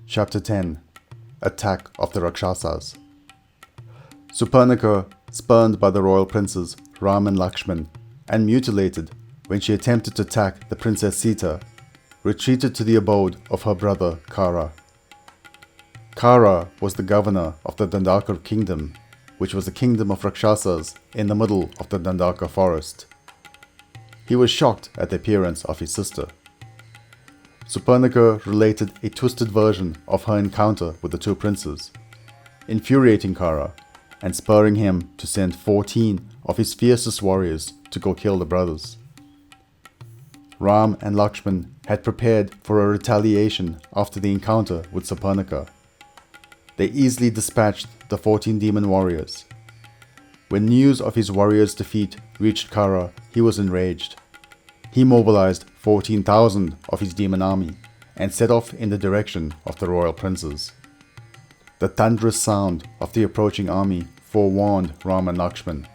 Chapter 10 Attack of the Rakshasas. Suparnika, spurned by the royal princes Ram and Lakshman and mutilated when she attempted to attack the princess Sita, retreated to the abode of her brother Kara. Kara was the governor of the Dandaka kingdom, which was a kingdom of Rakshasas in the middle of the Dandaka forest. He was shocked at the appearance of his sister. Suparnika related a twisted version of her encounter with the two princes, infuriating Kara and spurring him to send 14 of his fiercest warriors to go kill the brothers. Ram and Lakshman had prepared for a retaliation after the encounter with Suparnika. They easily dispatched the 14 demon warriors. When news of his warriors' defeat reached Kara, he was enraged. He mobilized 14,000 of his demon army and set off in the direction of the royal princes. The thunderous sound of the approaching army forewarned Rama and Lakshman.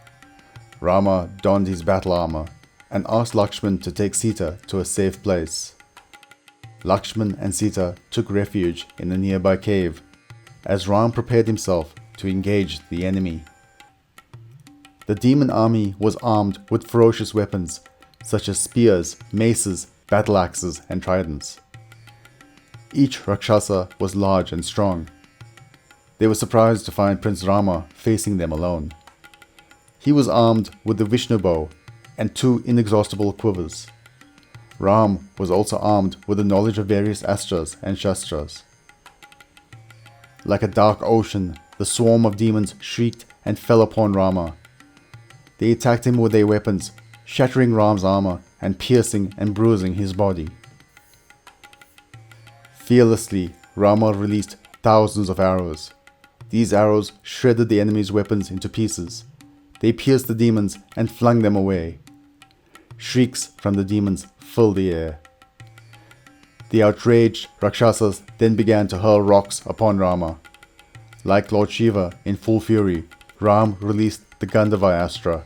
Rama donned his battle armor and asked Lakshman to take Sita to a safe place. Lakshman and Sita took refuge in a nearby cave as Ram prepared himself to engage the enemy. The demon army was armed with ferocious weapons such as spears, maces, battle axes, and tridents. Each Rakshasa was large and strong. They were surprised to find Prince Rama facing them alone. He was armed with the Vishnu bow and 2 inexhaustible quivers. Ram was also armed with the knowledge of various astras and shastras. Like a dark ocean, the swarm of demons shrieked and fell upon Rama. They attacked him with their weapons, shattering Ram's armor and piercing and bruising his body. Fearlessly, Rama released thousands of arrows. These arrows shredded the enemy's weapons into pieces. They pierced the demons and flung them away. Shrieks from the demons filled the air. The outraged Rakshasas then began to hurl rocks upon Rama. Like Lord Shiva in full fury, Ram released the Gandhava Astra.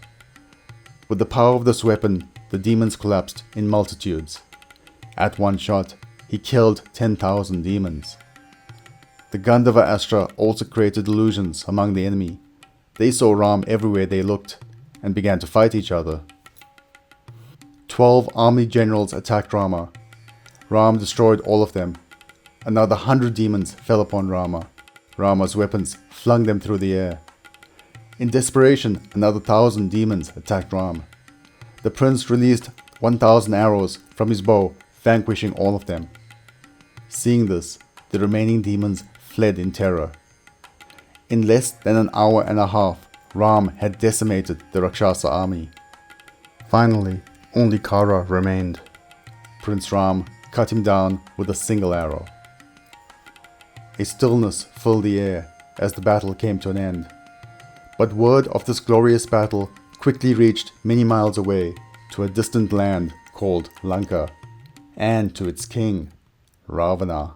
With the power of this weapon, the demons collapsed in multitudes. At one shot, he killed 10,000 demons. The Gandhava Astra also created illusions among the enemy. They saw Ram everywhere they looked and began to fight each other. 12 army generals attacked Rama. Ram destroyed all of them. Another 100 demons fell upon Rama. Rama's weapons flung them through the air. In desperation, another 1,000 demons attacked Ram. The prince released 1,000 arrows from his bow, vanquishing all of them. Seeing this, the remaining demons fled in terror. In less than an hour and a half, Ram had decimated the Rakshasa army. Finally, only Kara remained. Prince Ram cut him down with a single arrow. A stillness filled the air as the battle came to an end. But word of this glorious battle quickly reached many miles away to a distant land called Lanka, and to its king, Ravana.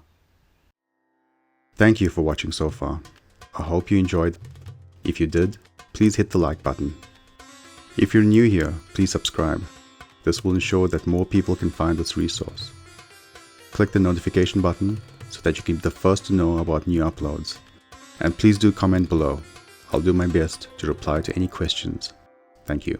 Thank you for watching so far. I hope you enjoyed. If you did, please hit the like button. If you're new here, please subscribe. This will ensure that more people can find this resource. Click the notification button so that you can be the first to know about new uploads. And please do comment below. I'll do my best to reply to any questions. Thank you.